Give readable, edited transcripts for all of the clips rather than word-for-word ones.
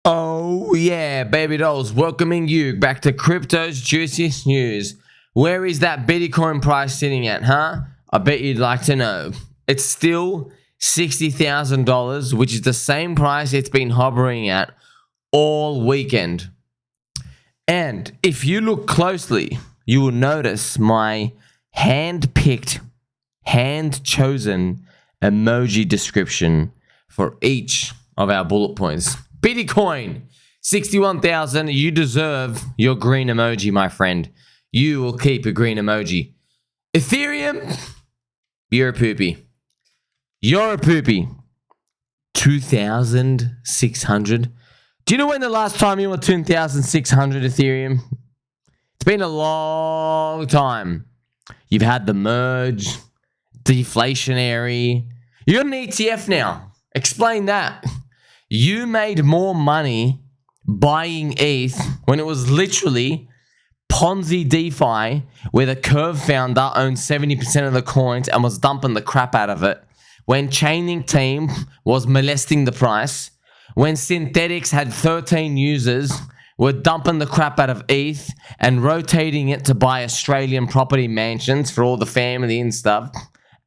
Oh yeah, baby dolls, welcoming you back to Crypto's Juiciest News. Where is that Bitcoin price sitting at, huh? I bet you'd like to know. It's still $60,000, which is the same price it's been hovering at all weekend. And if you look closely, you will notice my hand-picked, hand-chosen emoji description for each of our bullet points. Bitcoin, 61,000. You deserve your green emoji, my friend. You will keep a green emoji. Ethereum, you're a poopy. You're a poopy. 2,600. Do you know when the last time you were 2,600 Ethereum? It's been a long time. You've had the merge, deflationary. You're an ETF now. Explain that. You made more money buying ETH when it was literally Ponzi DeFi, where the Curve founder owned 70% of the coins and was dumping the crap out of it. When Chaining Team was molesting the price. When Synthetics had 13 users, were dumping the crap out of ETH and rotating it to buy Australian property mansions for all the family and stuff.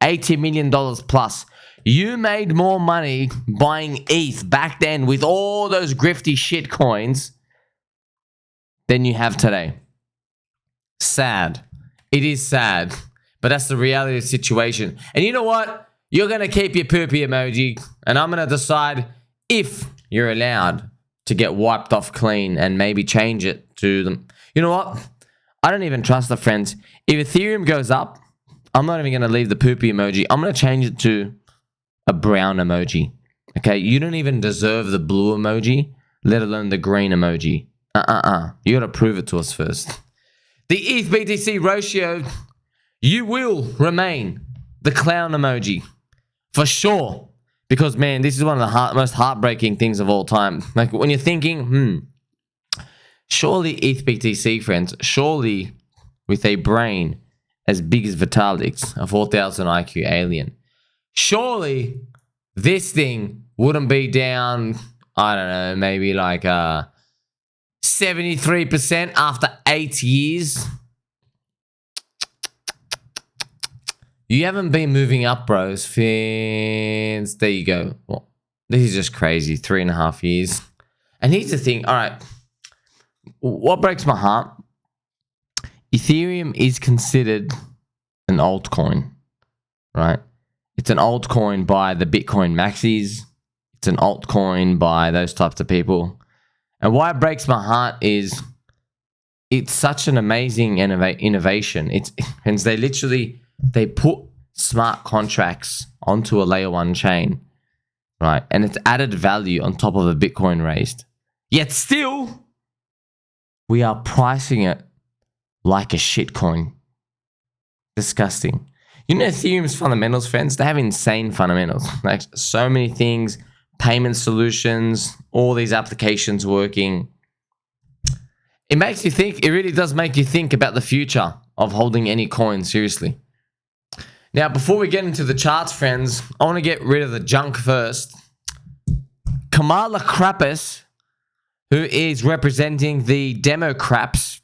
$80 million plus. You made more money buying ETH back then with all those grifty shit coins than you have today. Sad. It is sad. But that's the reality of the situation. And you know what? You're going to keep your poopy emoji. And I'm going to decide if you're allowed to get wiped off clean and maybe change it to them. You know what? I don't even trust the friends. If Ethereum goes up, I'm not even going to leave the poopy emoji. I'm going to change it to a brown emoji. Okay? You don't even deserve the blue emoji, let alone the green emoji. You got to prove it to us first. The ETH BTC ratio, you will remain the clown emoji. For sure. Because, man, this is one of the most heartbreaking things of all time. Like, when you're thinking, surely ETH BTC, friends, surely with a brain as big as Vitalik's, a 4,000 IQ alien, surely this thing wouldn't be down, I don't know, maybe like 73% after 8 years. You haven't been moving up, bros. Fins. There you go. Well, this is just crazy. 3.5 years. And here's the thing. All right. What breaks my heart? Ethereum is considered an altcoin, right? It's an altcoin by the Bitcoin maxis. It's an altcoin by those types of people. And why it breaks my heart is it's such an amazing innovation. And they put smart contracts onto a layer 1 chain, right? And it's added value on top of the Bitcoin raised. Yet still, we are pricing it like a shitcoin. Disgusting. You know Ethereum's fundamentals, friends? They have insane fundamentals. Like so many things, payment solutions, all these applications working. It makes you think, it really does make you think about the future of holding any coin seriously. Now, before we get into the charts, friends, I want to get rid of the junk first. Kalama Crappis, who is representing the Democrats,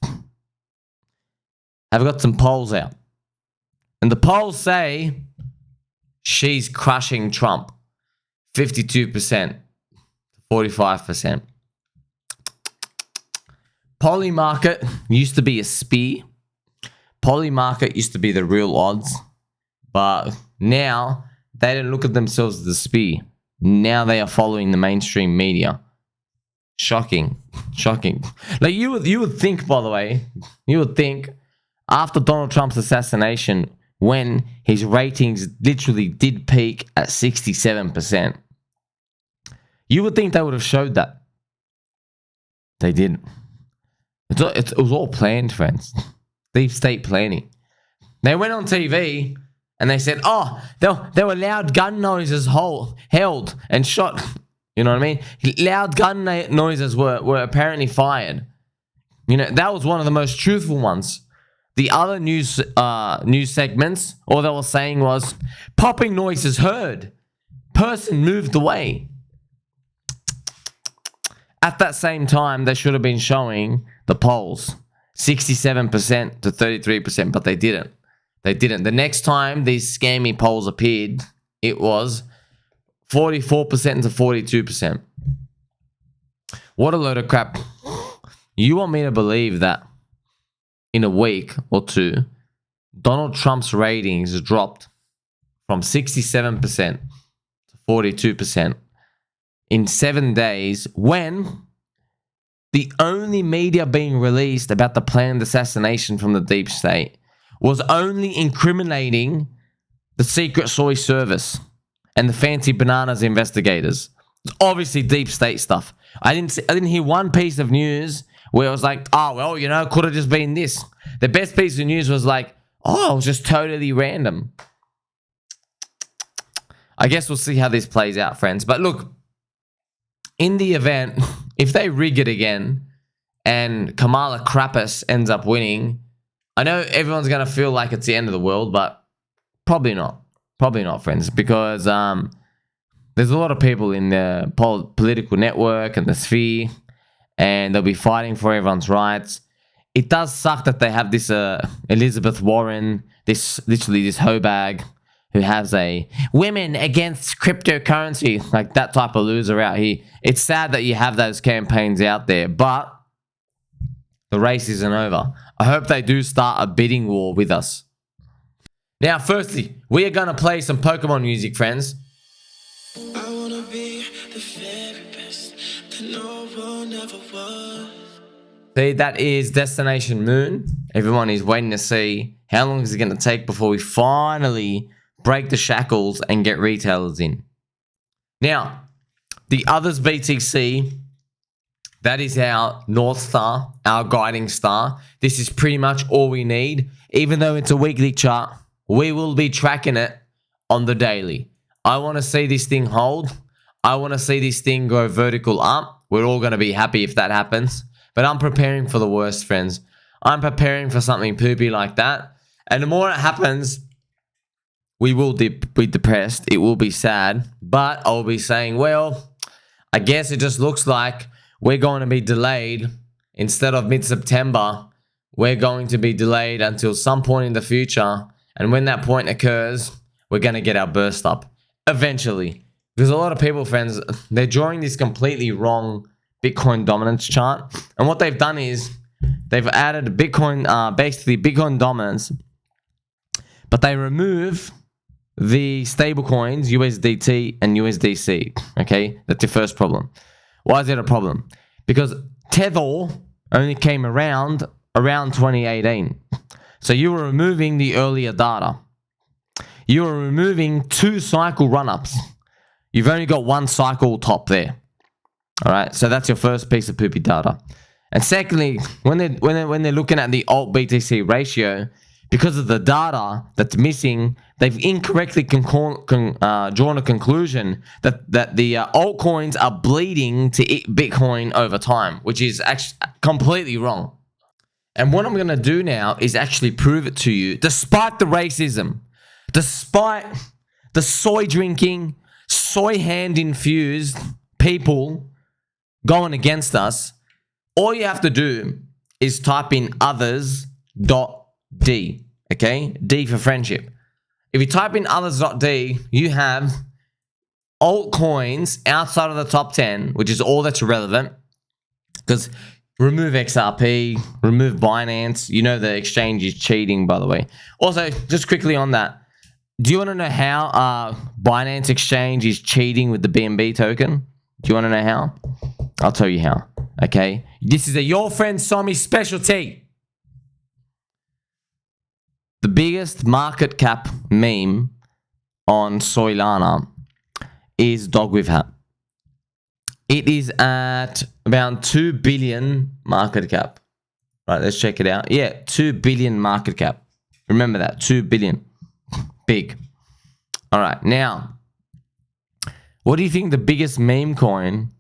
have got some polls out. And the polls say she's crushing Trump. 52%, 45%. Polymarket used to be a spear. Polymarket used to be the real odds. But now they don't look at themselves as a spear. Now they are following the mainstream media. Shocking. Shocking. Like you would think, by the way, you would think after Donald Trump's assassination, when his ratings literally did peak at 67%, you would think they would have showed that. They didn't. It was all planned, friends. Deep state planning. They went on TV and they said, oh, there were loud gun noises held and shot. You know what I mean? Loud gun noises were apparently fired. You know, that was one of the most truthful ones. The other news segments, all they were saying was, popping noises heard. Person moved away. At that same time, they should have been showing the polls 67% to 33%, but they didn't. They didn't. The next time these scammy polls appeared, it was 44% to 42%. What a load of crap. You want me to believe that in a week or two, Donald Trump's ratings dropped from 67% to 42% in 7 days, when the only media being released about the planned assassination from the deep state was only incriminating the secret soy service and the fancy bananas investigators. It's obviously deep state stuff. I didn't hear one piece of news where it was like, oh, well, you know, it could have just been this. The best piece of news was like, oh, it was just totally random. I guess we'll see how this plays out, friends. But look, in the event, if they rig it again and Kalama Crappis ends up winning, I know everyone's going to feel like it's the end of the world, but probably not. Probably not, friends, because there's a lot of people in the political network and the sphere, and they'll be fighting for everyone's rights. It does suck that they have this Elizabeth Warren, this hoe bag, who has a women against cryptocurrency, like that type of loser out here. It's sad that you have those campaigns out there, but the race isn't over. I hope they do start a bidding war with us. Now, firstly, we are going to play some Pokemon music, friends. I wanna be the very best that no one ever was. See, that is Destination Moon. Everyone is waiting to see how long is it going to take before we finally break the shackles and get retailers in. Now, the others BTC, that is our North Star, our guiding star. This is pretty much all we need. Even though it's a weekly chart, we will be tracking it on the daily. I want to see this thing hold. I want to see this thing go vertical up. We're all going to be happy if that happens. But I'm preparing for the worst, friends. I'm preparing for something poopy like that. And the more it happens, we will be depressed. It will be sad. But I'll be saying, well, I guess it just looks like we're going to be delayed. Instead of mid-September, we're going to be delayed until some point in the future. And when that point occurs, we're going to get our burst up. Eventually. Because a lot of people, friends, they're drawing this completely wrong Bitcoin dominance chart. And what they've done is they've added Bitcoin, basically Bitcoin dominance, but they remove the stable coins, USDT and USDC. Okay, that's your first problem. Why is it a problem? Because Tether only came around 2018. So you were removing the earlier data. You are removing 2 cycle run-ups. You've only got 1 cycle top there. All right, so that's your first piece of poopy data. And secondly, when they're looking at the alt BTC ratio, because of the data that's missing, they've incorrectly drawn a conclusion that the altcoins are bleeding to Bitcoin over time, which is actually completely wrong. And what I'm going to do now is actually prove it to you, despite the racism, despite the soy drinking, soy hand infused people going against us. All you have to do is type in others.d, okay? D for friendship. If you type in others.d, you have altcoins outside of the top 10, which is all that's relevant, because remove XRP, remove Binance. You know the exchange is cheating, by the way. Also, just quickly on that, do you want to know how Binance exchange is cheating with the BNB token? Do you want to know how? I'll tell you how. Okay, this is your friend Sommi specialty. The biggest market cap meme on Solana is dog with hat. It is at about 2 billion market cap. Right, let's check it out. Yeah, 2 billion market cap. Remember that, 2 billion. Big. All right, now, what do you think the biggest meme coin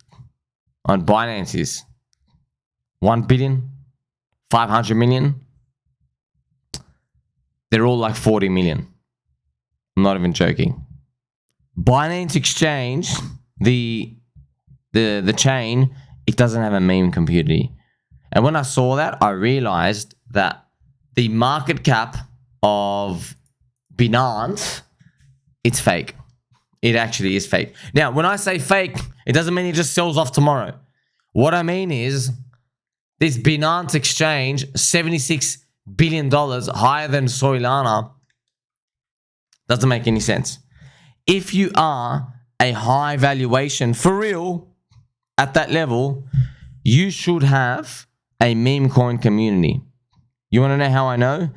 on Binance is? 1 billion? 500 million? They're all like 40 million. I'm not even joking. Binance Exchange, the chain, it doesn't have a meme community. And when I saw that, I realized that the market cap of Binance, it's fake. It actually is fake. Now, when I say fake, it doesn't mean it just sells off tomorrow. What I mean is this Binance exchange, $76 billion higher than Solana, doesn't make any sense. If you are a high valuation for real at that level, you should have a meme coin community. You want to know how I know?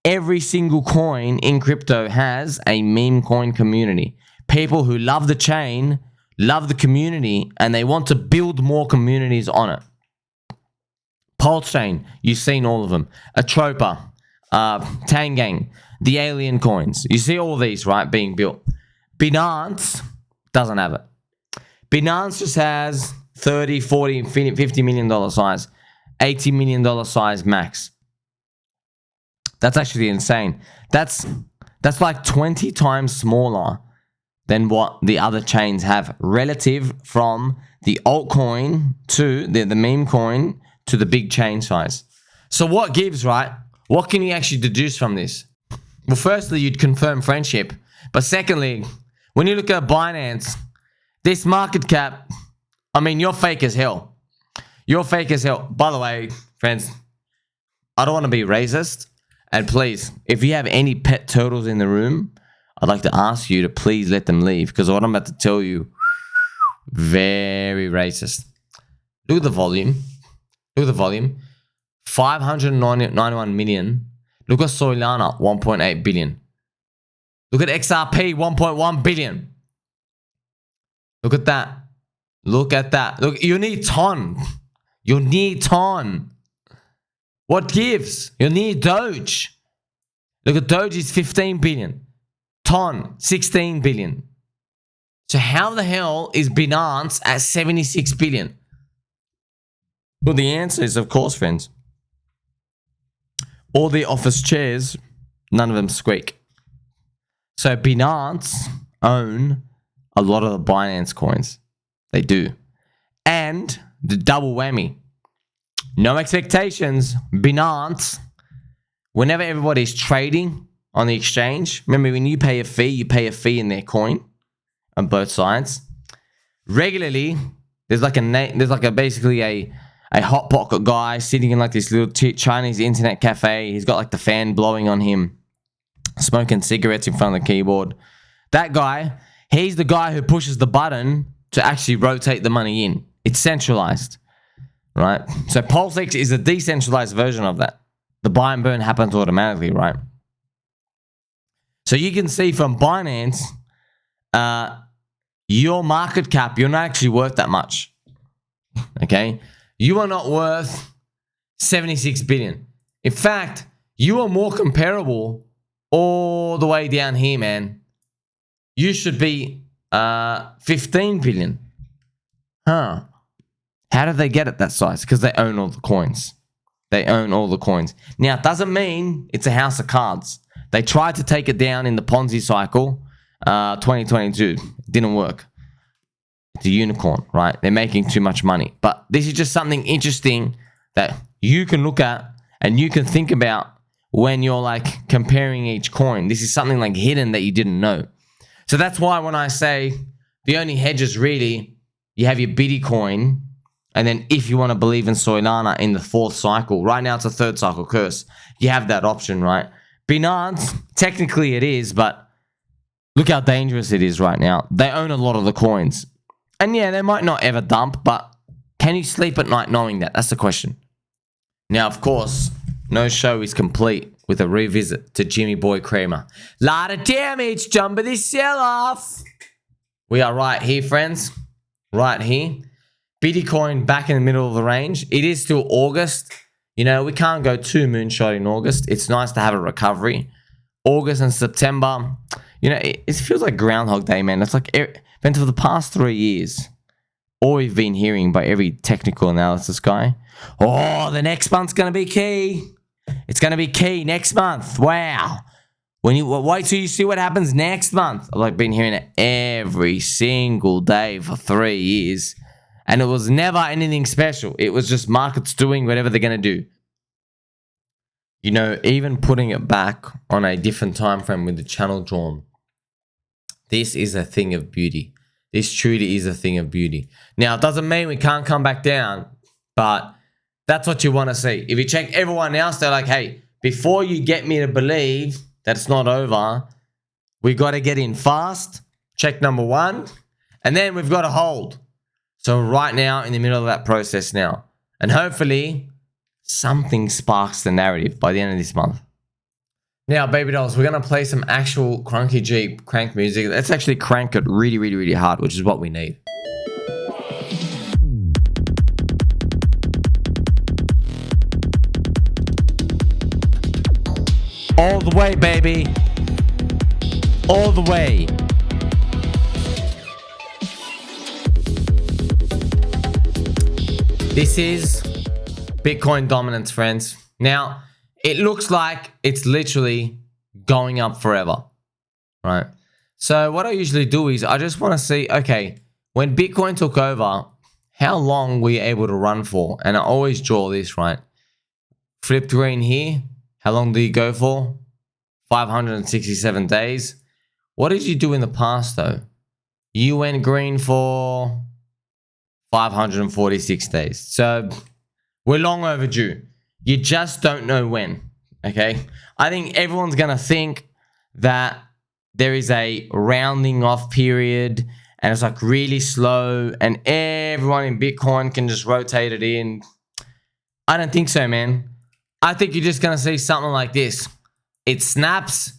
Every single coin in crypto has a meme coin community. People who love the chain, love the community, and they want to build more communities on it. PulseChain, you've seen all of them. Atropa, Tangang, the alien coins. You see all these, right, being built. Binance doesn't have it. Binance just has 30, 40, $50 million size. $80 million size max. That's actually insane. That's like 20 times smaller than what the other chains have relative from the altcoin to the meme coin to the big chain size. So what gives, right? What can you actually deduce from this? Well, firstly, you'd confirm friendship. But secondly, when you look at Binance, this market cap, I mean, you're fake as hell. You're fake as hell. By the way, friends, I don't want to be racist. And please, if you have any pet turtles in the room, I'd like to ask you to please let them leave. Because what I'm about to tell you, very racist. Look at the volume. Look at the volume. 591 million. Look at Solana, 1.8 billion. Look at XRP, 1.1 billion. Look at that. Look at that. Look, you need ton. You need ton. What gives? You need Doge. Look at Doge is 15 billion. Ton, 16 billion. So how the hell is Binance at 76 billion? Well, the answer is, of course, friends. All the office chairs, none of them squeak. So Binance own a lot of the Binance coins. They do. And the double whammy. No expectations. Binance, whenever everybody's trading on the exchange, remember when you pay a fee, you pay a fee in their coin on both sides. Regularly, there's like basically a hot pocket guy sitting in like this little Chinese internet cafe. He's got like the fan blowing on him, smoking cigarettes in front of the keyboard. That guy, he's the guy who pushes the button to actually rotate the money in. It's centralized, right? So pHEX is a decentralized version of that. The buy and burn happens automatically, right? So you can see from Binance, your market cap, you're not actually worth that much. Okay? You are not worth 76 billion. In fact, you are more comparable all the way down here, man. You should be 15 billion. Huh. How did they get it that size? Because they own all the coins. They own all the coins. Now, it doesn't mean it's a house of cards. They tried to take it down in the Ponzi cycle, 2022. Didn't work. It's a unicorn, right? They're making too much money. But this is just something interesting that you can look at and you can think about when you're like comparing each coin. This is something like hidden that you didn't know. So that's why when I say the only hedges really, you have your Bitcoin, and then if you want to believe in Solana in the fourth cycle, right now it's a third cycle curse. You have that option, right? Binance, technically it is, but look how dangerous it is right now. They own a lot of the coins. And yeah, they might not ever dump, but can you sleep at night knowing that? That's the question. Now, of course, no show is complete with a revisit to Jimmy Boy Cramer. Lot of damage, jump of this sell-off. We are right here, friends. Right here. Bitcoin back in the middle of the range. It is still August. You know, we can't go too moonshot in August. It's nice to have a recovery. August and September, you know, it feels like Groundhog Day, man. It's like, been for the past 3 years, all we've been hearing by every technical analysis guy, oh, the next month's going to be key. It's going to be key next month. Wow. When you wait till you see what happens next month. I've like been hearing it every single day for 3 years. And it was never anything special. It was just markets doing whatever they're going to do. You know, even putting it back on a different time frame with the channel drawn, this is a thing of beauty. This truly is a thing of beauty. Now, it doesn't mean we can't come back down, but that's what you want to see. If you check everyone else, they're like, hey, before you get me to believe that it's not over, we got to get in fast. Check number one. And then we've got to hold. So right now, in the middle of that process now. And hopefully, something sparks the narrative by the end of this month. Now, baby dolls, we're going to play some actual Crunky Jeep crank music. Let's actually crank it really, really, really hard, which is what we need. All the way, baby. All the way. This is Bitcoin dominance, friends. Now, it looks like it's literally going up forever, right? So what I usually do is I just want to see, okay, when Bitcoin took over, how long were you able to run for? And I always draw this, right? Flipped green here. How long do you go for? 567 days. What did you do in the past, though? You went green for 546 days. So we're long overdue. You just don't know when, okay? I think everyone's going to think that there is a rounding off period and it's like really slow and everyone in Bitcoin can just rotate it in. I don't think so, man. I think you're just going to see something like this. It snaps.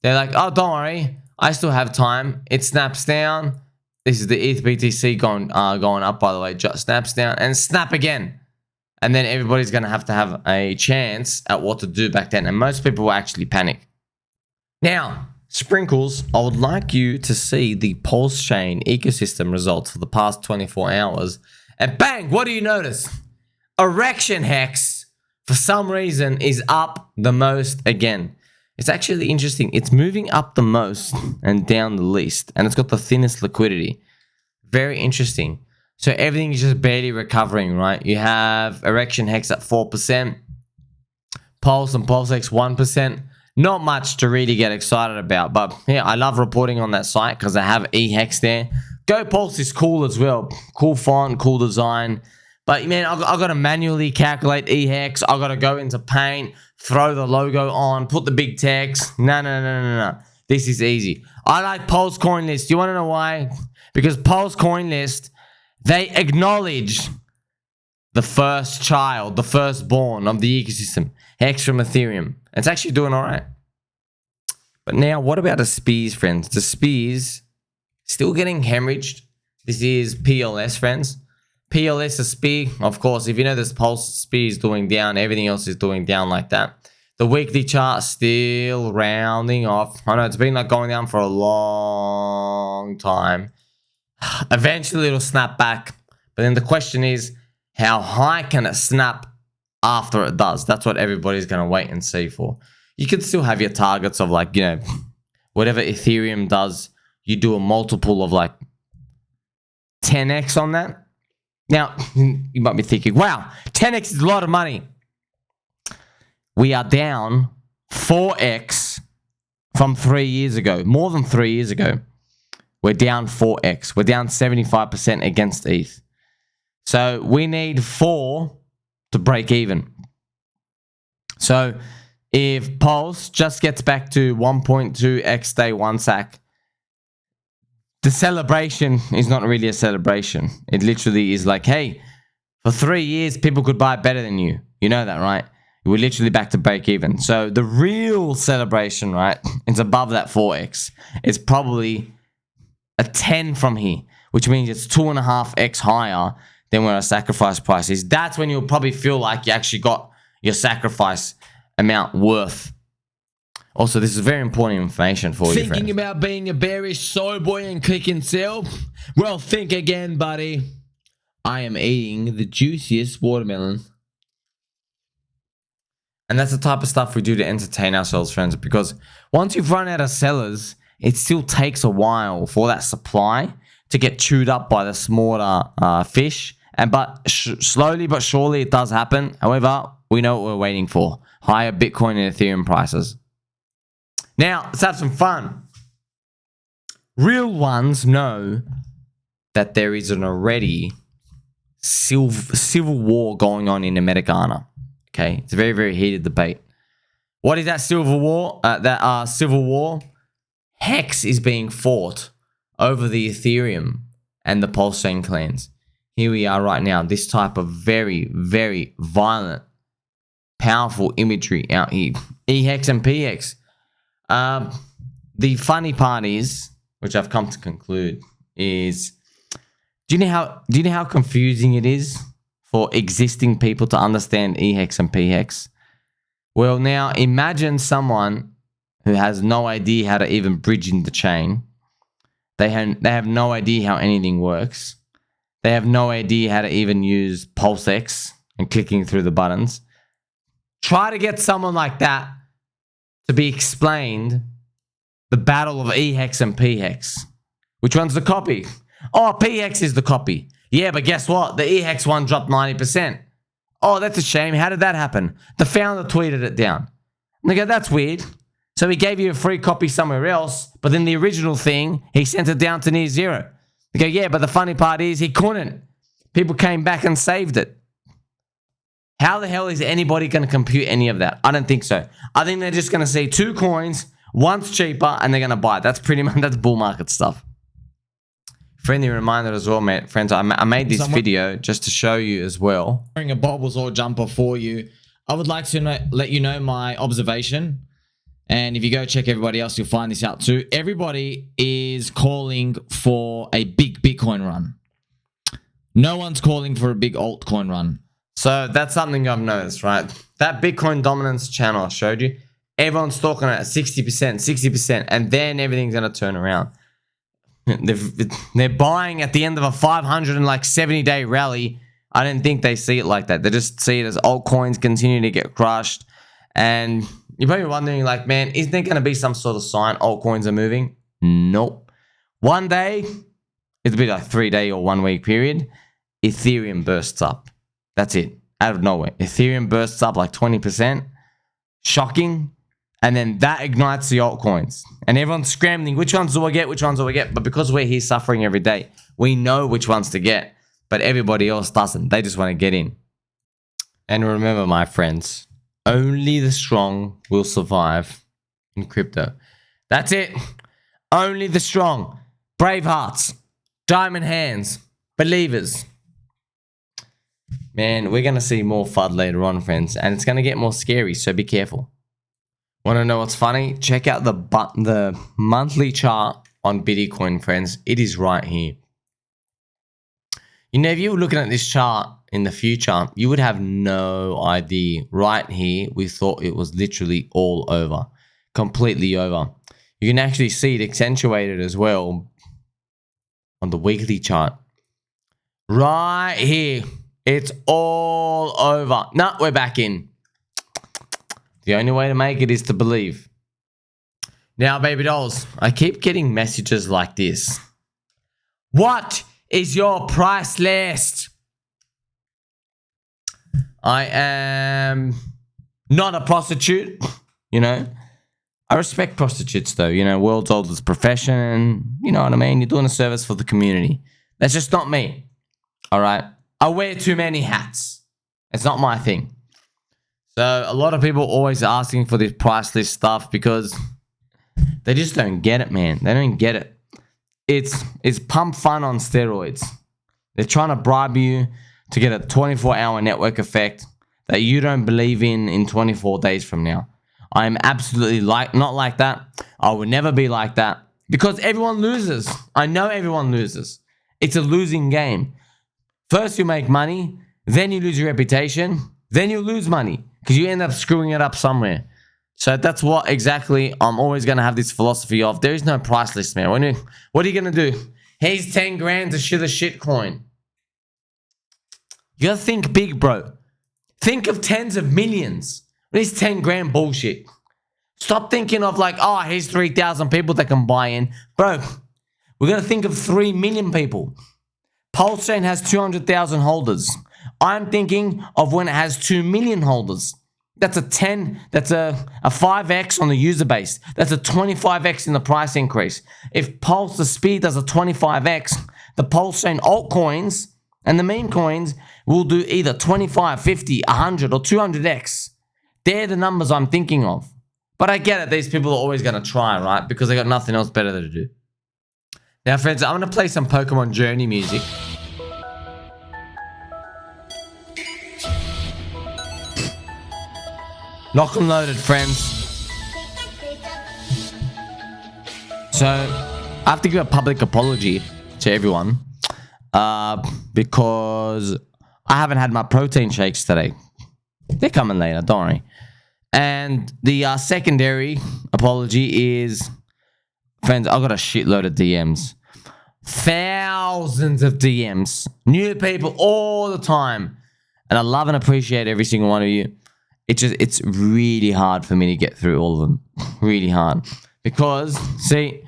They're like, oh, don't worry. I still have time. It snaps down. This is the ETH BTC going up, by the way. Just snaps down and snap again. And then everybody's going to have a chance at what to do back then. And most people will actually panic. Now, Sprinkles, I would like you to see the PulseChain ecosystem results for the past 24 hours. And bang, what do you notice? eHEX, for some reason, is up the most again. It's actually interesting. It's moving up the most and down the least. And it's got the thinnest liquidity. Very interesting. So everything is just barely recovering, right? You have eHEX at 4%. Pulse and pHEX 1%. Not much to really get excited about. But yeah, I love reporting on that site because I have eHEX there. Go Pulse is cool as well. Cool font, cool design. But man, I've got to manually calculate eHEX. I've got to go into Paint, throw the logo on, put the big text. No. This is easy. I like Pulse Coin List. You want to know why? Because Pulse Coin List, they acknowledge the first child, the firstborn of the ecosystem. Hex from Ethereum. It's actually doing all right. But now, what about the SPEs, friends? The SPEs still getting hemorrhaged. This is PLS, friends. PLS, a SPE, of course, if you know this Pulse SPE is doing down, everything else is doing down like that. The weekly chart still rounding off. I know it's been like going down for a long time. Eventually it'll snap back. But then the question is, how high can it snap after it does? That's what everybody's going to wait and see for. You could still have your targets of like, you know, whatever Ethereum does, you do a multiple of like 10x on that. Now, you might be thinking, wow, 10x is a lot of money. We are down 4x from 3 years ago. More than 3 years ago. We're down 4x. We're down 75% against ETH. So we need 4 to break even. So if Pulse just gets back to 1.2x day 1 sack, the celebration is not really a celebration. It literally is like, hey, for 3 years, people could buy better than you. You know that, right? We're literally back to break even. So the real celebration, right, is above that 4x. It's probably a 10 from here, which means it's 2.5x higher than where our sacrifice price is. That's when you'll probably feel like you actually got your sacrifice amount worth. Also, this is very important information for you, Thinking about being a bearish soy boy and click and sell? Well, think again, buddy. I am eating the juiciest watermelon. And that's the type of stuff we do to entertain ourselves, friends, because once you've run out of sellers, it still takes a while for that supply to get chewed up by the smaller fish. But slowly but surely it does happen. However, we know what we're waiting for. Higher Bitcoin and Ethereum prices. Now, let's have some fun. Real ones know that there is an already civil war going on in Americana. Okay, it's a very, very heated debate. What is that civil war? Civil war. HEX is being fought over the Ethereum and the PulseChain clans. Here we are right now. This type of very, very violent, powerful imagery out here. eHEX and pHEX. The funny part is, which I've come to conclude, is do you know how confusing it is for existing people to understand eHEX and pHEX? Well, now imagine someone who has no idea how to even bridge in the chain. They have no idea how anything works. They have no idea how to even use PulseX and clicking through the buttons. Try to get someone like that to be explained the battle of eHEX and pHEX. Which one's the copy? Oh, pHEX is the copy. Yeah, but guess what? The eHEX one dropped 90%. Oh, that's a shame. How did that happen? The founder tweeted it down. And they go, that's weird. So he gave you a free copy somewhere else, but then the original thing, he sent it down to near zero. They go, yeah, but the funny part is he couldn't. People came back and saved it. How the hell is anybody going to compute any of that? I don't think so. I think they're just going to see two coins, one's cheaper, and they're going to buy it. That's pretty much, that's bull market stuff. Friendly reminder as well, mate. Friends, I made this video just to show you as well. Wearing a bobbles or jumper for you. I would like to let you know my observation. And if you go check everybody else, you'll find this out too. Everybody is calling for a big Bitcoin run. No one's calling for a big altcoin run. So that's something I've noticed, right? That Bitcoin dominance channel I showed you, everyone's talking at 60%, 60%, and then everything's going to turn around. They're buying at the end of a 570-day rally. I didn't think they see it like that. They just see it as altcoins continue to get crushed. And you're probably wondering, like, man, isn't there going to be some sort of sign altcoins are moving? Nope. One day, it'll be like 3-day or 1 week period, Ethereum bursts up. That's it. Out of nowhere. Ethereum bursts up like 20%. Shocking. And then that ignites the altcoins. And everyone's scrambling. Which ones do I get? Which ones do I get? But because we're here suffering every day, we know which ones to get. But everybody else doesn't. They just want to get in. And remember, my friends, only the strong will survive in crypto. That's it. Only the strong. Brave hearts. Diamond hands. Believers. Man, we're going to see more FUD later on, friends. And it's going to get more scary, so be careful. Want to know what's funny? Check out the monthly chart on Bitcoin, friends. It is right here. You know, if you were looking at this chart in the future, you would have no idea. Right here, we thought it was literally all over. Completely over. You can actually see it accentuated as well on the weekly chart. Right here. It's all over. No, we're back in. The only way to make it is to believe. Now, baby dolls, I keep getting messages like this. What is your price list? I am not a prostitute, you know. I respect prostitutes though, you know, world's oldest profession. You know what I mean? You're doing a service for the community. That's just not me. All right. I wear too many hats. It's not my thing. So a lot of people always asking for this price list stuff because they just don't get it, man. They don't get it. It's pump fun on steroids. They're trying to bribe you to get a 24-hour network effect that you don't believe in 24 days from now. I am absolutely not like that. I will never be like that because everyone loses. I know everyone loses. It's a losing game. First you make money, then you lose your reputation, then you lose money because you end up screwing it up somewhere. So that's what exactly I'm always going to have this philosophy of. There is no price list, man. What are you going to do? Here's 10 grand to shit a shit coin. You got to think big, bro. Think of tens of millions. This 10 grand bullshit. Stop thinking of like, oh, here's 3,000 people that can buy in. Bro, We're going to think of 3 million people. PulseChain has 200,000 holders. I'm thinking of when it has 2 million holders. That's a 5x on the user base. That's a 25x in the price increase. If Pulse the speed does a 25x, the PulseChain altcoins and the meme coins will do either 25, 50, 100 or 200x. They're the numbers I'm thinking of. But I get it. These people are always going to try, right? Because they got nothing else better to do. Now, friends, I'm going to play some Pokemon Journey music. Lock and loaded, friends. So, I have to give a public apology to everyone because I haven't had my protein shakes today. They're coming later, don't worry. And the secondary apology is, friends, I got a shitload of DMs. Thousands of DMs. New people all the time. And I love and appreciate every single one of you. It's really hard for me to get through all of them. Really hard. Because, see,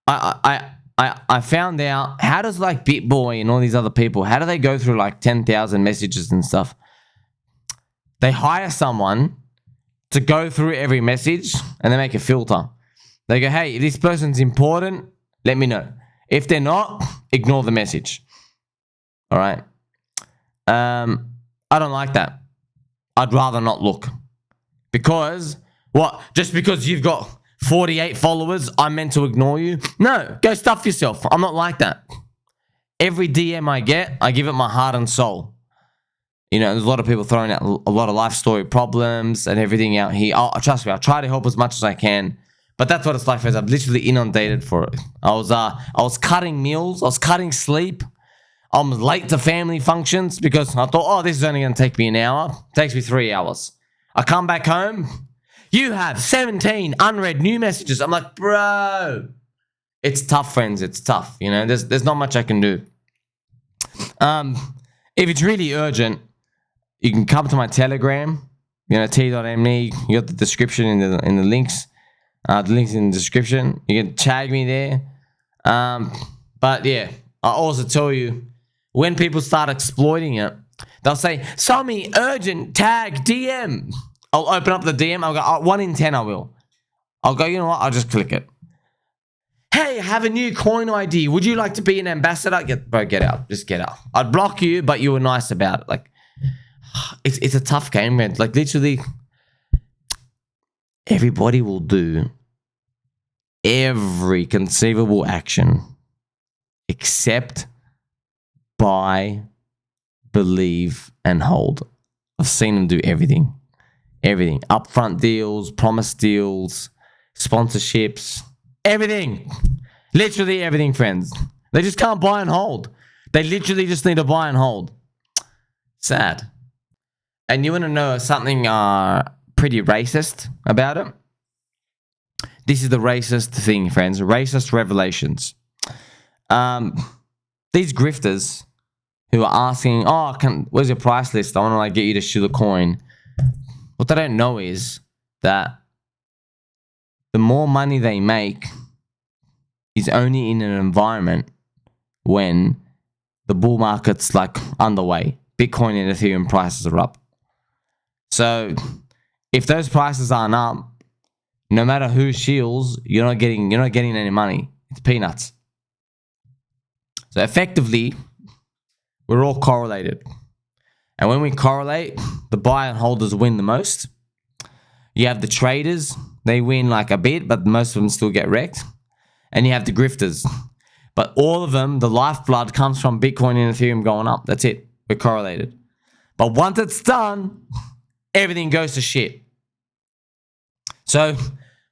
I found out, how does like BitBoy and all these other people, how do they go through like 10,000 messages and stuff? They hire someone to go through every message and they make a filter. They go, hey, if this person's important, let me know. If they're not, ignore the message. All right. I don't like that. I'd rather not look. Because, what? Just because you've got 48 followers, I'm meant to ignore you? No, go stuff yourself. I'm not like that. Every DM I get, I give it my heart and soul. You know, there's a lot of people throwing out a lot of life story problems and everything out here. Trust me, I'll try to help as much as I can. But that's what it's like, friends. I'm literally inundated for it. I was cutting meals. I was cutting sleep. I'm late to family functions because I thought, oh, this is only going to take me an hour. It takes me 3 hours. I come back home. You have 17 unread new messages. I'm like, bro. It's tough, friends. It's tough. You know, there's not much I can do. If it's really urgent, you can come to my Telegram. You know, t.me. You got the description in the links. The link's in the description. You can tag me there. But yeah, I also tell you, when people start exploiting it, they'll say, Sommi, urgent, tag, DM. I'll open up the DM. I'll go, 1 in 10 I will. I'll go, you know what? I'll just click it. Hey, I have a new coin ID. Would you like to be an ambassador? Get out. Just get out. I'd block you, but you were nice about it. Like, it's a tough game, man. Like, literally, everybody will do every conceivable action except buy, believe, and hold. I've seen them do everything. Everything. Upfront deals, promise deals, sponsorships, everything. Literally everything, friends. They just can't buy and hold. They literally just need to buy and hold. Sad. And you want to know something pretty racist about it? This is the racist thing, friends. Racist revelations. These grifters who are asking, oh, where's your price list? I want to like get you to shoot a coin. What they don't know is that the more money they make is only in an environment when the bull market's like underway. Bitcoin and Ethereum prices are up. So if those prices aren't up, no matter who shields, you're not getting any money. It's peanuts. So effectively, we're all correlated. And when we correlate, the buy and holders win the most. You have the traders, they win like a bit, but most of them still get wrecked. And you have the grifters. But all of them, the lifeblood comes from Bitcoin and Ethereum going up. That's it. We're correlated. But once it's done, everything goes to shit. So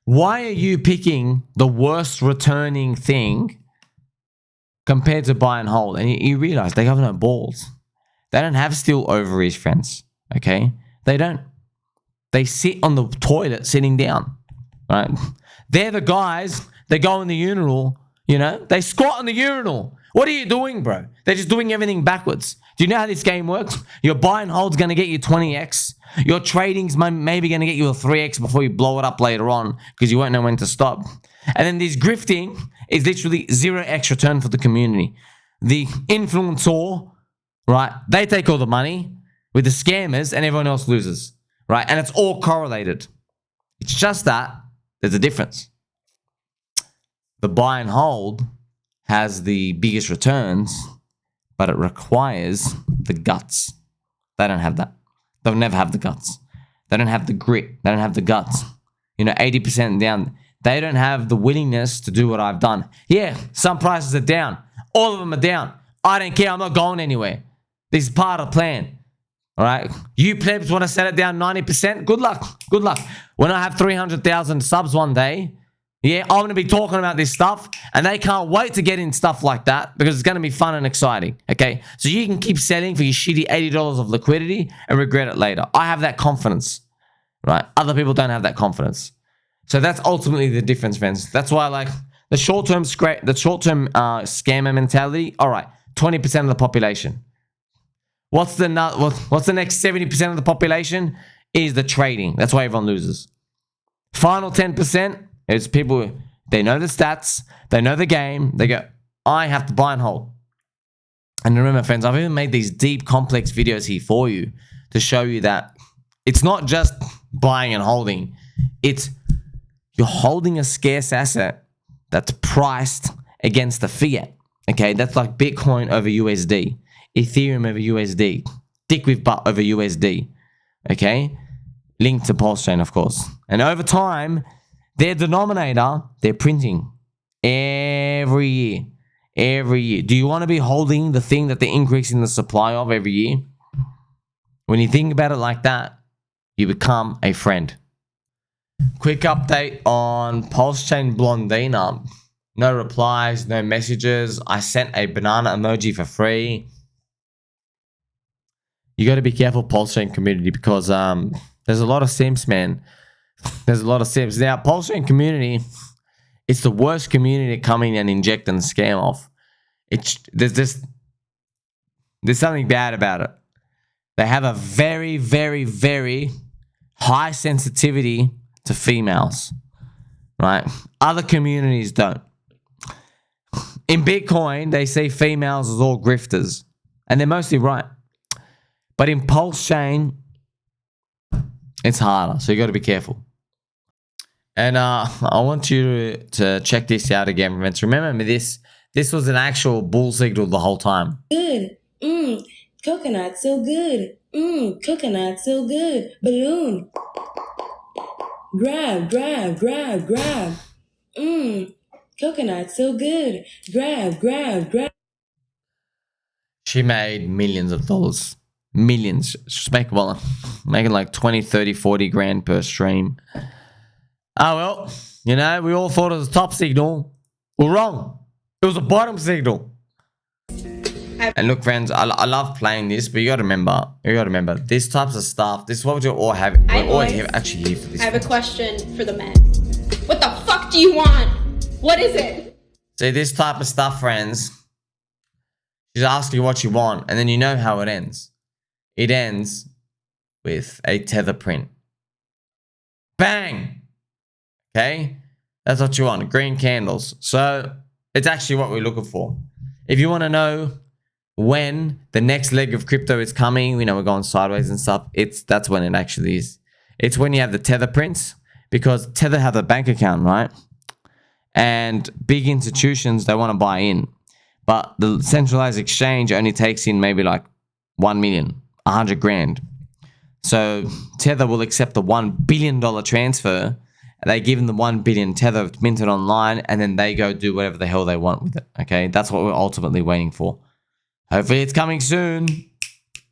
why are you picking the worst returning thing compared to buy and hold? And you realize they have no balls. They don't have steel ovaries, friends. Okay? They don't. They sit on the toilet sitting down. Right? They're the guys that go in the urinal, you know? They squat in the urinal What are you doing, bro? They're just doing everything backwards. Do you know how this game works? Your buy and hold's going to get you 20x. Your trading's maybe going to get you a 3x before you blow it up later on because you won't know when to stop. And then this grifting is literally 0x return for the community. The influencer, right? They take all the money with the scammers and everyone else loses, right? And it's all correlated. It's just that there's a difference. The buy and hold has the biggest returns, but it requires the guts. They don't have that. They'll never have the guts. They don't have the grit. They don't have the guts. 80% down. They don't have the willingness to do what I've done. Yeah, some prices are down. All of them are down. I don't care. I'm not going anywhere. This is part of the plan. All right? You plebs want to set it down 90%? Good luck. Good luck. When I have 300,000 subs one day, yeah, I'm going to be talking about this stuff, and they can't wait to get in stuff like that because it's going to be fun and exciting, okay? So you can keep selling for your shitty $80 of liquidity and regret it later. I have that confidence, right? Other people don't have that confidence. So that's ultimately the difference, friends. That's why, like, the short-term scammer mentality, all right, 20% of the population. What's the next 70% of the population? Is the trading. That's why everyone loses. Final 10%. It's people, they know the stats, they know the game, they go, I have to buy and hold. And remember, friends, I've even made these deep, complex videos here for you to show you that it's not just buying and holding. It's you're holding a scarce asset that's priced against the fiat. Okay, that's like Bitcoin over USD, Ethereum over USD, dick with butt over USD. Okay, linked to PulseChain, of course. And over time, their denominator, they're printing every year. Every year. Do you want to be holding the thing that they're increasing the supply of every year? When you think about it like that, you become a friend. Quick update on PulseChain Blondina. No replies, no messages. I sent a banana emoji for free. You got to be careful, PulseChain community, because there's a lot of simps, man. There's a lot of simps. Now, PulseChain community, it's the worst community to come in and inject and scam off. There's something bad about it. They have a very, very, very high sensitivity to females, right? Other communities don't. In Bitcoin, they see females as all grifters, and they're mostly right. But in PulseChain, it's harder, so you got to be careful. And I want you to check this out again, friends. Remember this was an actual bull signal the whole time. Good. Coconut so good. Coconut so good. Balloon. Grab. Coconut so good. Grab. She made millions of dollars. Millions. She's making like 20, 30, 40 grand per stream. Oh, well, we all thought it was a top signal. We're wrong. It was a bottom signal. And look, friends, I love playing this, but you got to remember, this types of stuff, this is what we all have. We're always actually here for this. I have a question for the men. What the fuck do you want? What is it? See, this type of stuff, friends, she's asking you what you want, and then you know how it ends. It ends with a Tether Print. Bang! Okay? That's what you want. Green candles. So, it's actually what we're looking for. If you want to know when the next leg of crypto is coming, we're going sideways and stuff, that's when it actually is. It's when you have the Tether prints, because Tether have a bank account, right? And big institutions, they want to buy in. But the centralized exchange only takes in maybe like 1 million, 100 grand. So Tether will accept the $1 billion transfer. They give them the 1 billion Tether minted online, and then they go do whatever the hell they want with it. Okay, that's what we're ultimately waiting for. Hopefully it's coming soon.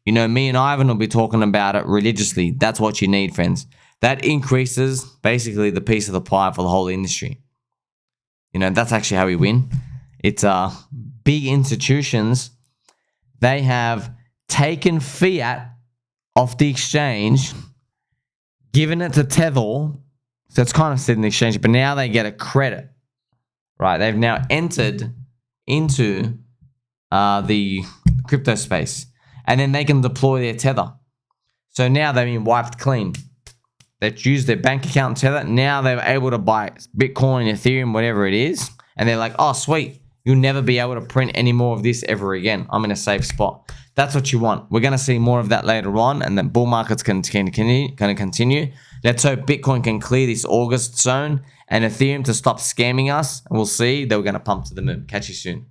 Me and Ivan will be talking about it religiously. That's what you need, friends. That increases basically the piece of the pie for the whole industry. That's actually how we win. It's big institutions. They have taken fiat off the exchange, given it to Tether. So it's kind of sitting in the exchange, but now they get a credit, right? They've now entered into the crypto space. And then they can deploy their Tether. So now they've been wiped clean. They've used their bank account Tether. Now they're able to buy Bitcoin, Ethereum, whatever it is. And they're like, oh, sweet. You'll never be able to print any more of this ever again. I'm in a safe spot. That's what you want. We're going to see more of that later on. And then bull market's going to continue. Let's hope Bitcoin can clear this August zone and Ethereum to stop scamming us. And we'll see that we're going to pump to the moon. Catch you soon.